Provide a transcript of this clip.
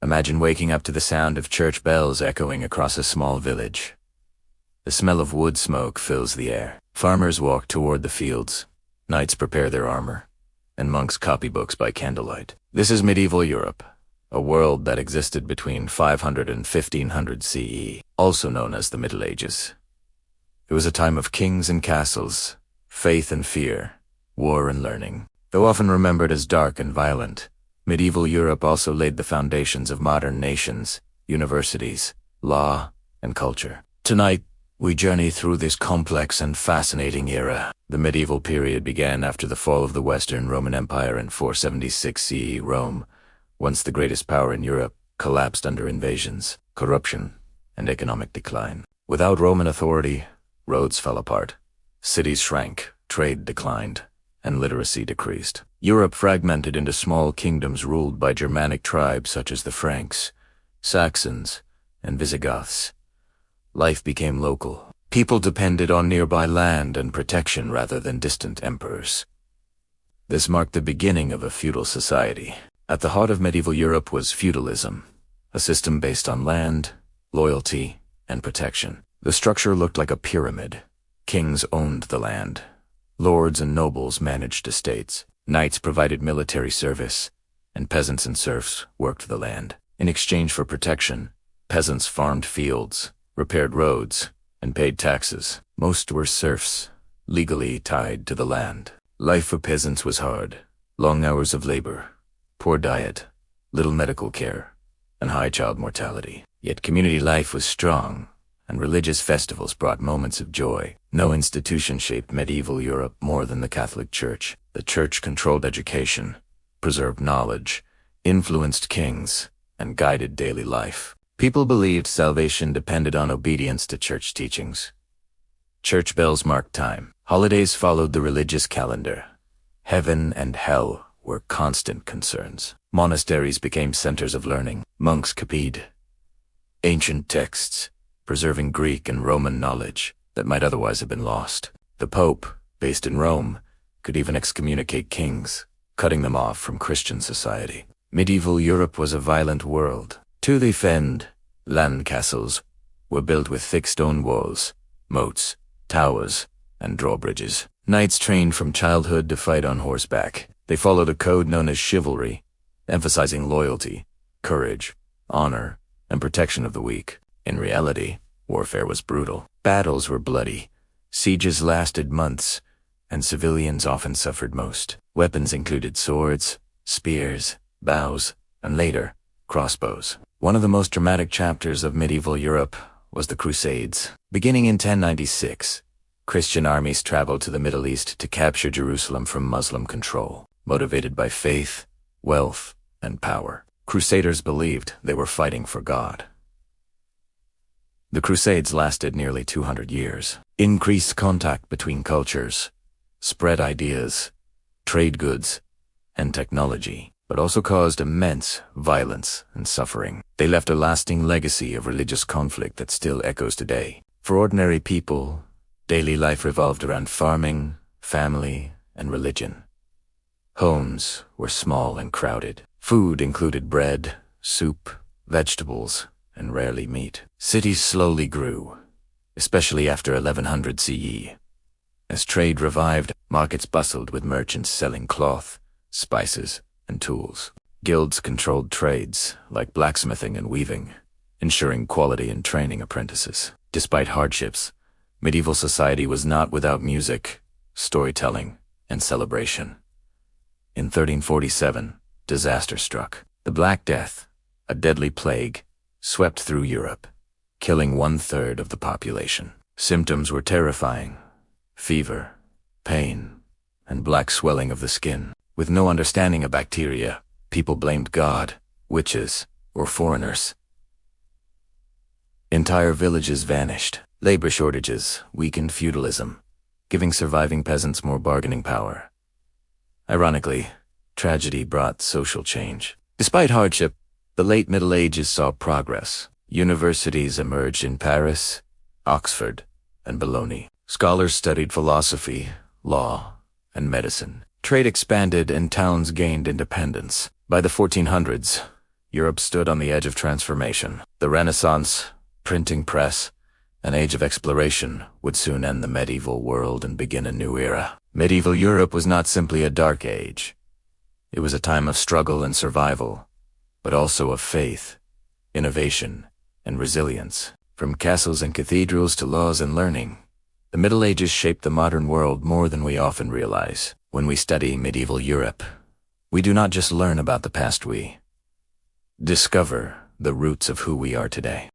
Imagine waking up to the sound of church bells echoing across a small village. The smell of wood smoke fills the air. Farmers walk toward the fields. Knights prepare their armor, and monks copy books by candlelight. This is medieval Europe, a world that existed between 500 and 1500 CE, also known as the Middle Ages. It was a time of kings and castles, faith and fear, war and learning. Though often remembered as dark and violent, medieval Europe also laid the foundations of modern nations, universities, law, and culture. Tonight, we journey through this complex and fascinating era. The medieval period began after the fall of the Western Roman Empire in 476 CE. Rome, once the greatest power in Europe, collapsed under invasions, corruption, and economic decline. Without Roman authority, roads fell apart, cities shrank, trade declined, and literacy decreased. Europe fragmented into small kingdoms ruled by Germanic tribes such as the Franks, Saxons, and Visigoths. Life became local. People depended on nearby land and protection rather than distant emperors. This marked the beginning of a feudal society. At the heart of medieval Europe was feudalism, a system based on land, loyalty, and protection. The structure looked like a pyramid. Kings owned the land. Lords and nobles managed estates. Knights provided military service, and peasants and serfs worked the land. In exchange for protection, peasants farmed fields, repaired roads, and paid taxes. Most were serfs, legally tied to the land. Life for peasants was hard. Long hours of labor, poor diet, little medical care, and high child mortality. Yet community life was strong, and religious festivals brought moments of joy. No institution shaped medieval Europe more than the Catholic Church. The Church controlled education, preserved knowledge, influenced kings, and guided daily life. People believed salvation depended on obedience to church teachings. Church bells marked time. Holidays followed the religious calendar. Heaven and hell were constant concerns. Monasteries became centers of learning. Monks copied ancient texts, preserving Greek and Roman knowledge that might otherwise have been lost. The Pope, based in Rome, could even excommunicate kings, cutting them off from Christian society. Medieval Europe was a violent world. To defend, land castles were built with thick stone walls, moats, towers, and drawbridges. Knights trained from childhood to fight on horseback. They followed a code known as chivalry, emphasizing loyalty, courage, honor, and protection of the weak. In reality, warfare was brutal. Battles were bloody. Sieges lasted months, and civilians often suffered most. Weapons included swords, spears, bows, and later, crossbows. One of the most dramatic chapters of medieval Europe was the Crusades. Beginning in 1096, Christian armies traveled to the Middle East to capture Jerusalem from Muslim control. Motivated by faith, wealth, and power, Crusaders believed they were fighting for God. The Crusades lasted nearly 200 years. Increased contact between cultures, spread ideas, trade goods, and technology, but also caused immense violence and suffering. They left a lasting legacy of religious conflict that still echoes today. For ordinary people, daily life revolved around farming, family, and religion. Homes were small and crowded. Food included bread, soup, vegetables, and rarely meat. Cities slowly grew, especially after 1100 CE. As trade revived, markets bustled with merchants selling cloth, spices, and tools. Guilds controlled trades, like blacksmithing and weaving, ensuring quality and training apprentices. Despite hardships, medieval society was not without music, storytelling, and celebration. In 1347, disaster struck. The Black Death, a deadly plague, swept through Europe, killing 1/3 of the population. Symptoms were terrifying: fever, pain, and black swelling of the skin. With no understanding of bacteria, people blamed God, witches, or foreigners. Entire villages vanished. Labor shortages weakened feudalism, giving surviving peasants more bargaining power. Ironically, tragedy brought social change. Despite hardship, the late Middle Ages saw progress. Universities emerged in Paris, Oxford, and Bologna. Scholars studied philosophy, law, and medicine. Trade expanded and towns gained independence. By the 1400s, Europe stood on the edge of transformation. The Renaissance, printing press, an age of exploration would soon end the medieval world and begin a new era. Medieval Europe was not simply a dark age. It was a time of struggle and survival, but also of faith, innovation, and resilience. From castles and cathedrals to laws and learning, the Middle Ages shaped the modern world more than we often realize. When we study medieval Europe, we do not just learn about the past, we discover the roots of who we are today.